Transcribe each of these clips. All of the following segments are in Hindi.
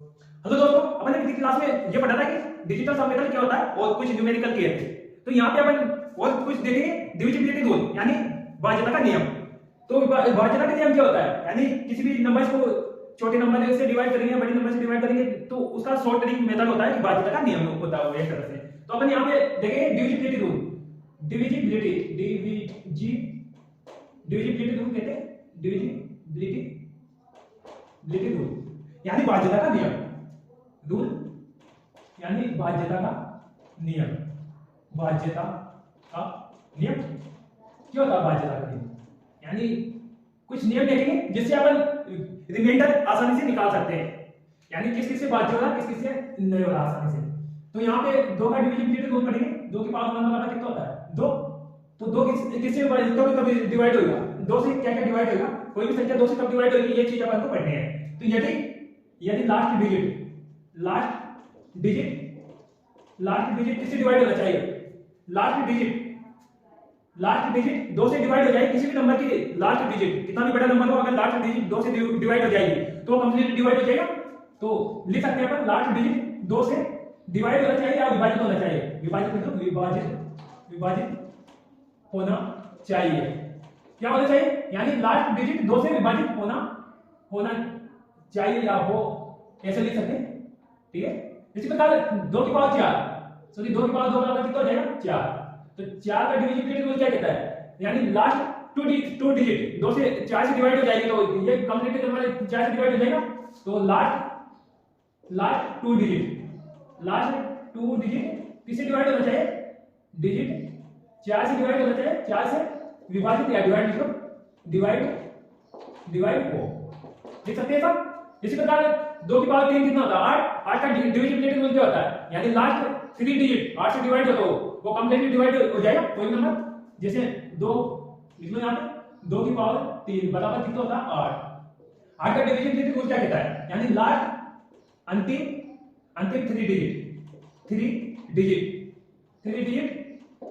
हेलो दोस्तों, अपन ने पिछली क्लास में ये पढ़ा था कि डिजिटल सम मेथड क्या होता है और कुछ न्यूमेरिकल किए थे। तो यहाँ पे अपन और कुछ देखेंगे डिविजिबिलिटी रूल यानी भाज्यता का नियम। तो भाज्यता का नियम क्या होता है, यानी किसी भी नंबर्स को छोटे नंबर से डिवाइड करेंगे या बड़े नंबर से डिवाइड करेंगे तो उसका शॉर्ट ट्रिक मेथड होता है कि भाज्यता का नियम होता है वो एक तरह से। तो अपन यहाँ पे देखेंगे डिविजिबिलिटी रूल। डिविजिबिलिटी रूल कहते हैं डिविजिबिलिटी रूल यानी भाज्यता का नियम। रूल यानी बाध्यता का नियम। बाध्यता का नियम क्या होता है? बाध्यता का नियम यानी कुछ नियम देखेंगे जिससे अपन रिमाइंडर आसानी से निकाल सकते हैं, यानी किस किस से बाध्य हो रहा है किस किस से नहीं हो रहा आसानी से। तो यहाँ पे दो का डिविजिबिलिटी रूल पढ़ेंगे। दो की पावर वन वाला कितना होता है? दो। तो दो किससे कभी डिवाइड होगा? दो से क्या क्या डिवाइड होगा? कोई भी संख्या दो से कब डिवाइड होगी ये चीज अपन को पढ़नी है। तो यदि लास्ट डिजिट किससे डिवाइड होना चाहिए? लास्ट डिजिट दो से डिवाइड हो जाएगी। किसी भी नंबर की लास्ट डिजिट कितना भी बड़ा नंबर हो, अगर लास्ट डिजिट दो से डिवाइड हो जाएगी तो कंप्लीटली डिवाइड हो जाएगा। तो लिख सकते हैं अपन लास्ट डिजिट दो से डिवाइड होना चाहिए या विभाजित होना चाहिए। विभाजित होना चाहिए। क्या होना चाहिए? यानी लास्ट डिजिट दो से विभाजित होना चाहिए या हो, ऐसे लिख सकते हैं। ठीक है। इसी प्रकार दो की पावर चार, सॉरी दो की पावर दो बराबर कितना हो जाएगा? चार। तो चार का डिविजिबिलिटी रूल क्या कहता है? यानी लास्ट टू डिजिट दो से चार से डिवाइड हो जाएगी तो ये कंप्लीटली हमारे चार से डिवाइड हो जाएगा। तो लास्ट टू डिजिट किससे डिवाइड होना चाहिए? डिजिट चार से डिवाइड होना चाहिए। चार से विभाजित या डिवाइड लिखो, डिवाइड हो, लिख सकते हैं सब। इसी प्रकार दो की पावर तीन कितना होता है? आठ। आठ का डिविजिबिलिटी रूल क्या होता है? यानी लास्ट थ्री डिजिट आठ से डिवाइड हो तो वो कंप्लीटली डिवाइड हो जाएगा कोई नंबर। जैसे दो लिख लो यहाँ पे, दो की पावर तीन बराबर कितना होता है? आठ। आठ का डिविजिबिलिटी रूल क्या कहता है? यानी लास्ट अंतिम थ्री डिजिट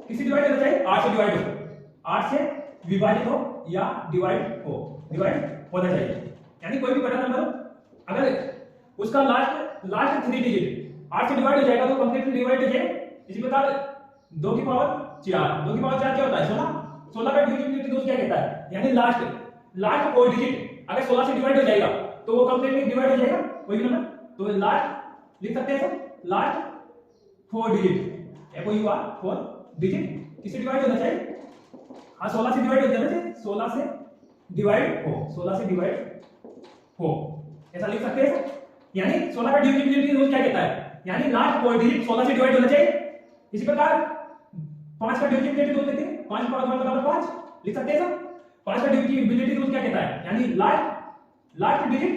किसी डिवाइड होना चाहिए? आठ से डिवाइड हो, आठ से विभाजित हो या डिवाइड होना चाहिए। यानी कोई भी बड़ा नंबर हो, अगर उसका लास्ट थ्री डिजिट आठ से डिवाइड हो जाएगा तो कंप्लीटली डिवाइड हो जाएगा। इसी प्रकार दो की पावर चार क्या होता है? 16। 16 का डिविजिबिलिटी रूल क्या कहता है? यानी लास्ट फोर डिजिट अगर 16 से डिवाइड हो जाएगा तो वो कंप्लीटली डिवाइड हो जाएगा कोई भी नंबर। तो लास्ट लिख सकते हैं सब, last four digit four digit किससे डिवाइड होना चाहिए? हाँ 16 से डिवाइड हो जाना चाहिए। 16 से डिवाइड हो, ऐसा लिख सकते हैं। यानी 16 का डिविजिबिलिटी रूल क्या कहता है? यानी लास्ट फोर डिजिट 16 से डिवाइड होना चाहिए। इसी प्रकार 5 का डिविजिबिलिटी रूल देते हैं। 5 पावर 1 बराबर 5 लिख सकते हैं सब। 5 का डिविजिबिलिटी रूल क्या कहता है? यानी लास्ट डिजिट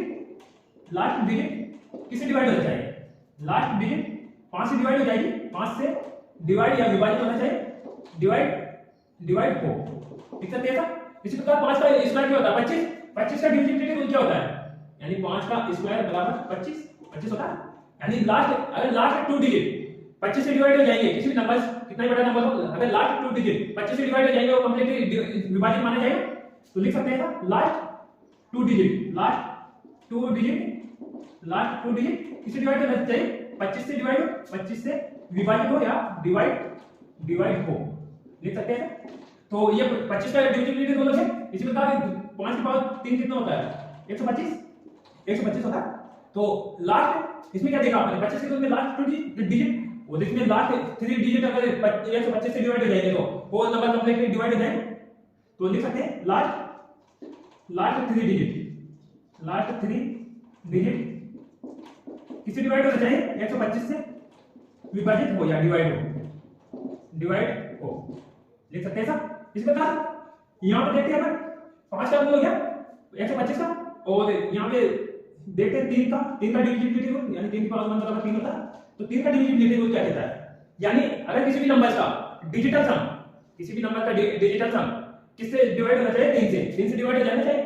किससे डिवाइड होना चाहिए? लास्ट डिजिट 5 से डिवाइड हो जाएगी। 5 से डिवाइड या विभाजित होना चाहिए, डिवाइड हो, लिख सकते हैं सब। इसी प्रकार 5 का स्क्वायर क्या होता है? 25। 25 का डिविजिबिलिटी रूल क्या होता है? यानी 5 का स्क्वायर बराबर 25 होता है। यानी अगर लास्ट टू डिजिट 25 से डिवाइड हो जाएंगे, किसी भी नंबर कितना भी बड़ा नंबर हो, अगर लास्ट टू डिजिट 25 से डिवाइड हो जाएंगे वो कंप्लीटली विभाजित माना जाएगा। तो लिख सकते हैं ना लास्ट टू डिजिट किसी डिवाइड होना चाहिए? 25 से विभाजित हो या डिवाइड हो, लिख सकते हैं। तो ये 25 का डिविजिबिलिटी रूल है। इसी प्रकार 5 की पावर 3 कितना होता है? 125 होता है। तो लास्ट इसमें क्या देखा आपने? 25 के रूल में लास्ट टू डिजिट और इसमें लास्ट थ्री डिजिट अगर 125 से डिवाइड हो जाएंगे तो वो नंबर कंप्लीटली डिवाइड हो जाएगा। तो लिख सकते हैं लास्ट थ्री डिजिट किससे डिवाइड होना चाहिए? 125 से विभाजित हो या डिवाइड हो, लिख सकते हैं सब। इस प्रकार यहां पर देखते हैं अपन 5 का रूल हो गया 125 का, और यहां पे देखते हैं 3 का डिविजिबिलिटी रूल, यानी 3 की पावर 1 बराबर 3 होता है। तो 3 का डिविजिबिलिटी रूल क्या कहता है? यानी अगर किसी भी नंबर का डिजिटल सम किससे डिवाइड होना चाहिए? 3 से डिवाइड हो जाना चाहिए।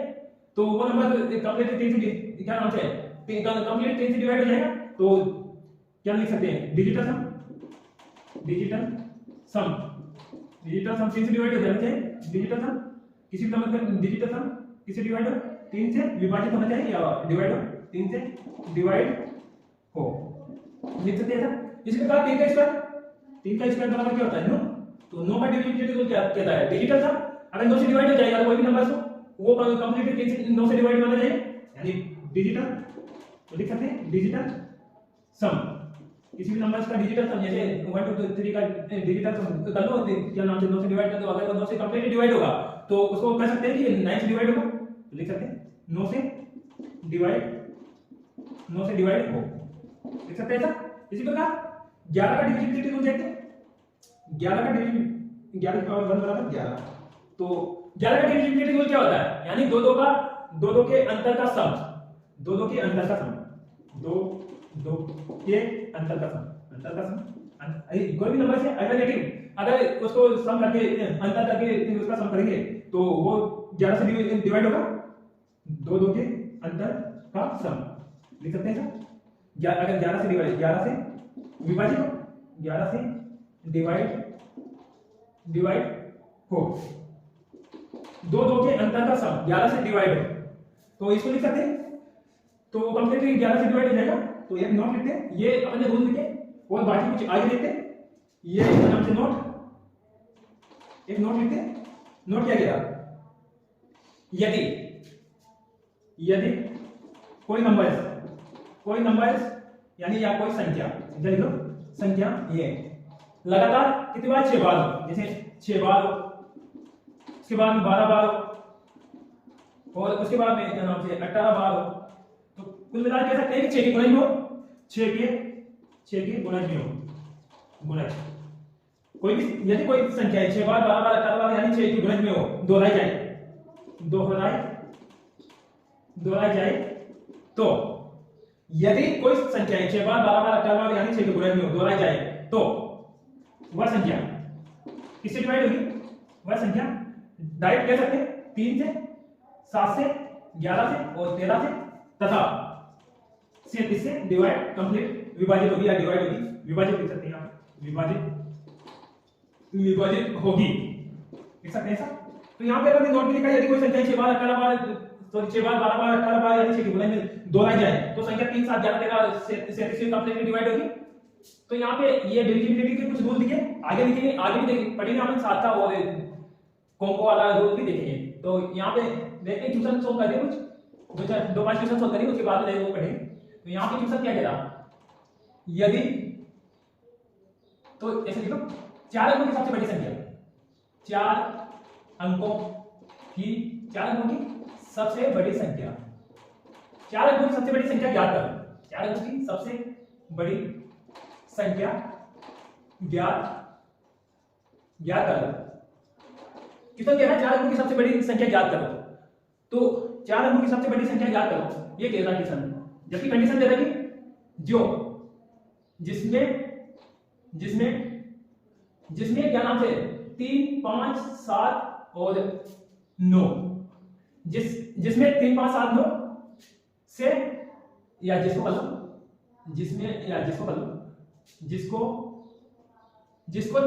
तो वो नंबर कंप्लीटली 3 से क्या होना चाहिए? कंप्लीटली 3 से डिवाइड हो जाएगा। तो क्या लिख सकते हैं? डिजिटल सम 3 से डिवाइड हो जाना चाहिए। डिजिटल सम किसी भी नंबर का डिजिटल सम किससे डिवाइड हो? 3 से विभाजित होना चाहिए या डिवाइड हो? 3 से डिवाइड हो, लिख सकते हैं ऐसा। इसी प्रकार 3 का स्क्वायर, 3 का स्क्वायर बराबर क्या होता है 9। तो 9 का डिविजिबिलिटी क्या कहता है, डिजिटल सम। अगर 9 से डिवाइड हो जाएगा तो कोई भी नंबर हो वो कंप्लीटली 3 से 9 से डिवाइड माना जाए, यानी डिजिटल। तो लिख सकते हैं डिजिटल सम, किसी भी नंबर्स का डिजिटल सम, जैसे 1 2 3 का डिजिटल सम कर लो, क्या नाम से 9 से डिवाइड कर दो। अगर वो 9 से कंप्लीटली डिवाइड होगा तो उसको कह सकते हैं कि 9 से डिवाइड होगा। तो लिख सकते हैं 9 से डिवाइड हो, लिख सकते हैं ऐसा। इसी प्रकार 11 का डिविजिबिलिटी रूल देखते हैं। 11 का डिविजिबिलिटी 11 की पावर 1 बराबर 11। तो 11 का डिविजिबिलिटी रूल क्या होता है, यानी दो दो के अंतर का सम, दो के अंतर का सम, दो के अंतर का सम कोई भी नंबर से अल्टरनेटिव अगर उसको सम करके अंतर करके उसका सम करेंगे तो वो 11 से डिवाइड होगा। दो के अंतर का सम लिख सकते हैं ऐसा। अगर 11 से विभाजित हो, 11 से डिवाइड हो, दो के अंतर का सम 11 से डिवाइड हो, तो इसको लिख सकते हैं। तो कंप्लीटली 11 से डिवाइड हो जाएगा। तो एक नोट लिखते हैं, ये अपने रूल लिखे और बाकी कुछ आगे लिखते हैं। ये नाम से एक नोट लिखते हैं। नोट क्या किया, यदि कोई नंबर्स यानी या कोई संख्या, लिख लो संख्या ये लगातार कितनी बार 6 बार हो, जैसे 6 बार हो, उसके बाद में 12 बार हो, और उसके बाद में क्या नाम से 18 बार हो, तो कुल मिलाकर कह सकते हैं कि 6 की गुणज में हो, 6 के गुणज में हो। गुणज कोई भी यदि कोई संख्या है 6 बार 12 बार 18 बार यानी 6 की गुणज में हो, दोहराई जाए तो यदि कोई संख्या है 6 बार 12 बार 18 बार यानी 6 के गुणज में हो, दोहराई जाए तो वह संख्या किससे डिवाइड होगी, वह संख्या डायरेक्ट कह सकते हैं 3 से 7 से 11 से और 13 से तथा 37 से डिवाइड कंप्लीट विभाजित होगी या डिवाइड होगी, विभाजित लिख सकते हैं आप, विभाजित होगी लिख सकते हैं ऐसा। तो यहाँ पे अगर नोट में लिखा है यदि कोई संख्या 6 बार 18 बार सॉरी 6 बार 12 बार 18 बार यानी 6 के गुणज में दोहराई जाए तो संख्या 3 7 11 13 से 37 से कंप्लीटली डिवाइड होगी। तो यहाँ पे ये डिविजिबिलिटी के कुछ रूल लिखे, आगे लिखेंगे, आगे भी पढ़ेंगे अपन साथ का, और कॉम्बो वाला रूल भी देखेंगे। तो यहाँ पे देखते हैं ट्यूशन सोल्व कर दिए कुछ 2-5 क्वेश्चन सोल्व करेंगे, उसके बाद में वो पढ़ेंगे। तो यहाँ पे ट्यूशन क्या कह रहा, यदि तो ऐसे लिखो 4 अंकों की सबसे बड़ी संख्या, 4 अंकों की सबसे बड़ी संख्या, 4 अंकों की सबसे बड़ी संख्या ज्ञात करो। 4 अंकों की सबसे बड़ी संख्या ज्ञात करो। कितना कह रहा है 4 अंकों की सबसे बड़ी संख्या ज्ञात करो। तो 4 अंकों की सबसे बड़ी संख्या ज्ञात करो ये कह रहा है किसान, जबकि कंडीशन दे रहा है जो जिसमें क्या नाम से 3 5 7 और 9, जिसमें 3 5 7 9 से या जिसको कर लो जिसको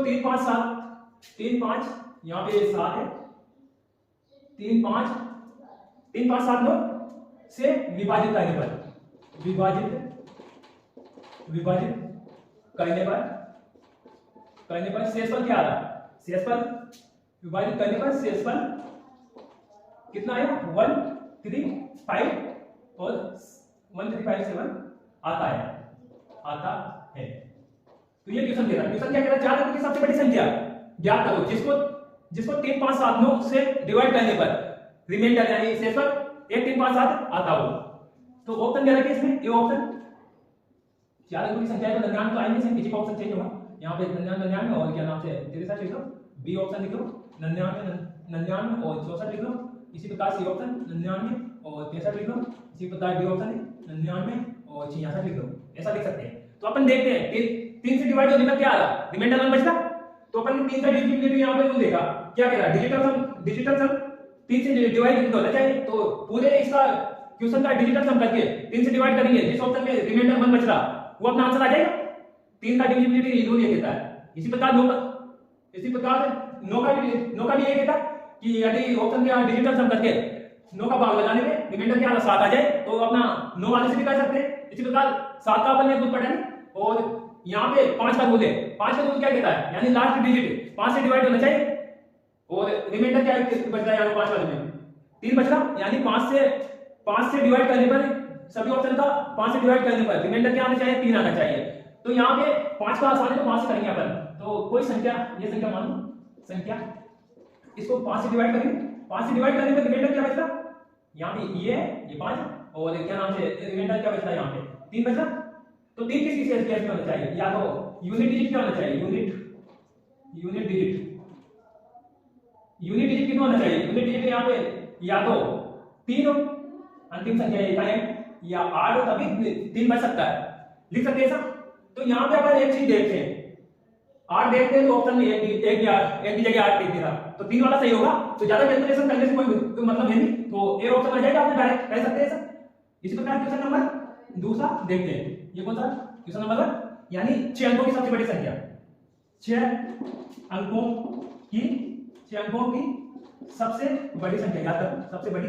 3 5 7 3 5 यहाँ पे 7 है 3 5 7 9 से विभाजित करने पर शेषफल क्या आ रहा, शेषफल विभाजित करने पर शेषफल कितना है 135 और 1357 आता है। तो ये क्वेश्चन दे रहा है, क्वेश्चन क्या कह रहा है 4 अंकों की सबसे बड़ी संख्या ज्ञात करो जिसको 3 5 7 9 से डिवाइड करने पर रिमाइंडर यानी शेषफल 1 3 5 7 आता हो। तो ऑप्शन दे रखा है इसमें, ये ऑप्शन 4 अंकों की संख्या है तो 99 तो आएंगे, किसी का ऑप्शन चेंज होगा यहाँ पे 99 और क्या नाम से 63 लिख लो, बी ऑप्शन लिख लो 99 और 64 लिख लो, इसी प्रकार सी ऑप्शन 99 और 63 लिख लो, इसी प्रकार डी ऑप्शन 99 और 66 लिख लो, ऐसा लिख सकते हैं। तो अपन देखते हैं 3 से डिवाइड होने पर क्या आ रहा, रिमाइंडर नंबर बचता। तो अपन ने 3 का डिविजिबिलिटी यहाँ पे देखा, क्या कह रहा है डिजिटल सम 3 से डिवाइड होना चाहिए। तो पूरे इसका क्वेश्चन का डिजिटल सम करके 3 से डिवाइड करेंगे, जिस ऑप्शन में रिमाइंडर 1 बच रहा वो अपना आंसर आ जाएगा। 3 का डिविजिबिलिटी रूल ये कहता है। इसी प्रकार 9 का भी ये कहता कि यदि ऑप्शन का डिजिटल सम करके 9 का भाग लगाने पे रिमाइंडर क्या 7 आ जाए तो अपना 9 वाले से भी कर सकते हैं। इसी प्रकार 7 का अपन ने रूल पढ़ा है, और यहाँ पे 5 का रूल है। 5 का रूल क्या कहता है, यानी लास्ट डिजिट 5 से डिवाइड होना चाहिए, और रिमाइंडर क्या बच रहा है यहाँ 5 वाले में 3 बच रहा, यानी 5 से डिवाइड करने पर सभी ऑप्शन का 5 से डिवाइड करने पर रिमाइंडर क्या आना चाहिए, 3 आना चाहिए। तो यहाँ पे 5 का आसान है तो 5 से करेंगे अपन, तो कोई संख्या, ये संख्या मान लो संख्या, इसको 5 से डिवाइड करेंगे, 5 से डिवाइड करने पर रिमाइंडर क्या बच रहा, यहाँ पे ये 5, और क्या नाम से रिमाइंडर क्या बच रहा है यहाँ पे 3 बच रहा। तो 3 किस केस में होना चाहिए, या तो यूनिट डिजिट क्या होना चाहिए, यूनिट डिजिट कितना होना चाहिए, यूनिट डिजिट यहाँ पे या तो 3 हो, अंतिम संख्या है, या 8 हो, तभी 3 बच सकता है, लिख सकते हैं ऐसा। तो यहाँ पे अपन एक चीज देखते हैं, 8 देखते हैं तो ऑप्शन में एक की जगह 8 लिख दिया, तो 3 वाला सही होगा, तो ज्यादा कैलकुलेशन करने से कोई मतलब है नहीं, तो ए ऑप्शन आ जाएगा, आप डायरेक्ट कह सकते हैं ऐसा। इसी प्रकार क्वेश्चन नंबर दूसरा देखते हैं, ये कौन सा क्वेश्चन नंबर 1, यानी 6 अंकों की सबसे बड़ी संख्या, 6 अंकों की सबसे बड़ी संख्या याद करो, सबसे बड़ी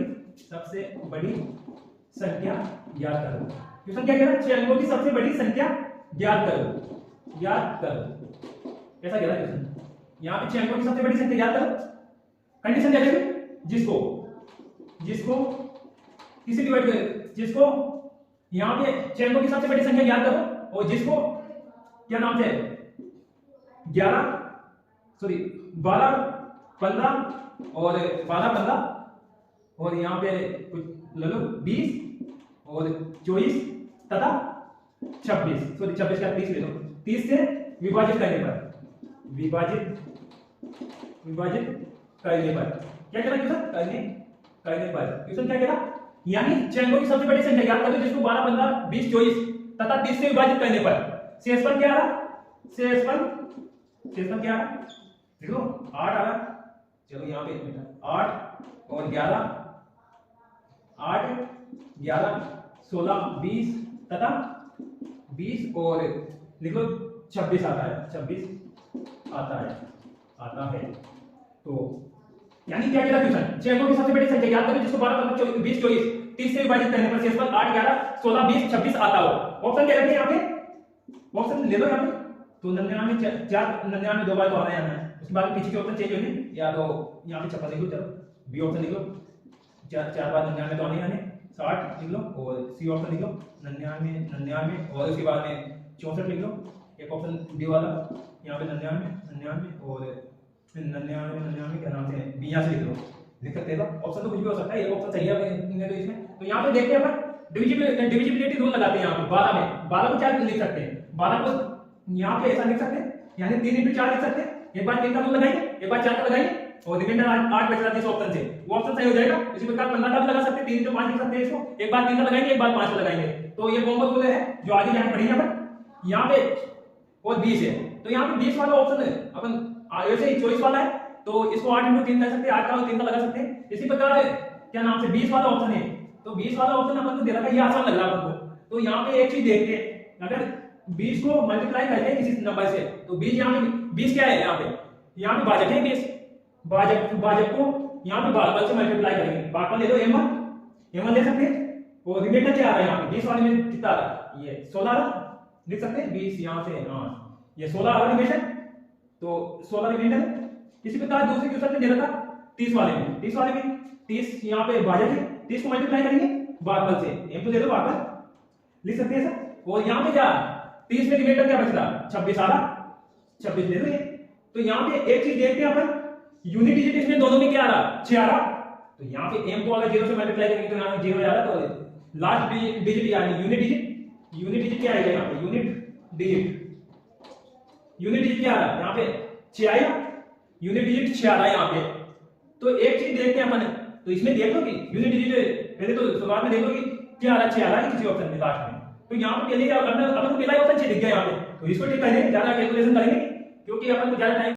संख्या याद करो। क्वेश्चन क्या कह रहा है, 6 अंकों की सबसे बड़ी संख्या याद करो। कैसा कह रहा है क्वेश्चन, यहाँ पे 6 अंकों की सबसे बड़ी संख्या याद करो, कंडीशन क्या है, जिसको किसी डिवाइड कर, जिसको यहाँ पे 6 अंकों की सबसे बड़ी संख्या याद करो, और जिसको क्या नाम से 12 15 और 12 15 और यहाँ पे कुछ ले लो 20 और 24 तथा 26 का 30 ले लो, 30 से विभाजित करने पर क्या कहना क्वेश्चन, करने पर क्वेश्चन क्या कहना, यानी 6 अंकों की सबसे बड़ी संख्या याद करो जिसको 12 15 20 24 तथा 30 से विभाजित करने पर शेषफल क्या आ रहा, शेषफल क्या आ रहा, देखो 8 आ रहा, चलो यहाँ पे 8 और 11 16 20 तथा 20 और लिखो 26 आता है। तो यानी क्या कहता है क्वेश्चन, 6 अंकों की सबसे बड़ी संख्या याद करो जिसको 12 15 20 24 30 से विभाजित करने पर शेषफल 8 11 16 20 26 आता हो। ऑप्शन क्या रखें यहाँ पे, ऑप्शन ले लो यहाँ पे, तो 99 दो बार तो आना है, उसके बाद पीछे के ऑप्शन चेंज होंगे, या तो यहाँ पे 56 लिख लो, चलो बी ऑप्शन लिख लो, 4 बार 99 तो आने 60 लिख लो, और सी ऑप्शन लिख लो 99 और उसके बाद में 64 लिख लो, एक ऑप्शन डी वाला यहाँ पे 99 और फिर 99 क्या नाम से 82 लिख लो, लिख सकते हैं। तो ऑप्शन तो कुछ भी हो सकता है, एक ऑप्शन सही है तो इसमें। तो यहाँ पे देखते हैं अपन डिविजिबिलिटी रूल लगाते हैं, यहाँ पे 12 को क्या लिख सकते हैं, 12 को यहाँ पे ऐसा लिख सकते हैं, यानी 3 × 4 लिख सकते हैं, एक बार 3 का रूल लगाएंगे, एक बार 4 का लगाएंगे, और रिमाइंडर 8 बच रहा है इस ऑप्शन से, वो ऑप्शन सही हो जाएगा। इसी प्रकार 15 का भी लगा सकते हैं, 3 × 5 लिख सकते हैं इसको, एक बार 3 का लगाएंगे, एक बार 5 का लगाएंगे। तो ये कॉम्बो रूल है जो आगे जाके पढ़ेंगे अपन। यहाँ पे और 20 है, तो यहाँ पे 20 वाला ऑप्शन है अपन वैसे ही 24 वाला है, तो इसको 8 × 3 कर सकते हैं, 8 का 3 का लगा सकते हैं। इसी प्रकार क्या नाम से 20 वाला ऑप्शन है, तो 20 वाला ऑप्शन अपन को दे रखा है, ये आसान लग रहा है अपन को। तो यहाँ पे एक चीज देखते हैं, अगर 20 को मल्टीप्लाई करते हैं किसी नंबर से, तो 20 यहाँ पे 20 क्या है, यहाँ पे भाजक है 20, भाजक को यहाँ पे भागफल से मल्टीप्लाई करेंगे, भागफल ले दो m1 ले सकते हैं, और रिमाइंडर क्या आ रहा है यहाँ पे 20 वाले में कितना आ रहा है, ये 16 लिख सकते हैं, 20 यहाँ से ये 16 आ रहा रिमाइंडर, तो 16 रिमाइंडर। इसी प्रकार दूसरे क्वेश्चन में दे रखा 30 वाले में 30 यहाँ पे भाजक है, 30 को मल्टीप्लाई करेंगे भागफल से, m2 दे दो भागफल लिख सकते हैं सर। और यहाँ पे क्या 30 में रिमाइंडर क्या बच रहा 26 आ रहा, 26 दे दो ये। तो यहाँ पे एक चीज देखते हैं अपन, यूनिट डिजिट इसमें दोनों में क्या आ रहा 6 आ रहा, तो यहाँ पे m को अगर 0 से मल्टीप्लाई करेंगे तो यहाँ 0 आ रहा, तो लास्ट डिजिट यानी यूनिट डिजिट क्या आएगा यहाँ पे, यूनिट डिजिट क्या आ रहा है यहाँ पे 6 आएगा, यूनिट डिजिट 6 आ रहा है यहाँ पे। तो एक चीज देखते हैं अपन, तो इसमें देख लो कि यूनिट डिजिट पहले तो शुरुआत में देख लो कि क्या आ रहा है, 6 आ रहा है किसी ऑप्शन में लास्ट में, तो यहाँ पे पहले क्या करना, अपन को पहला ऑप्शन 6 दिख गया यहाँ पे, तो इसको ठीक करेंगे, ज्यादा कैलकुलेशन करेंगे क्योंकि अपन को ज्यादा टाइम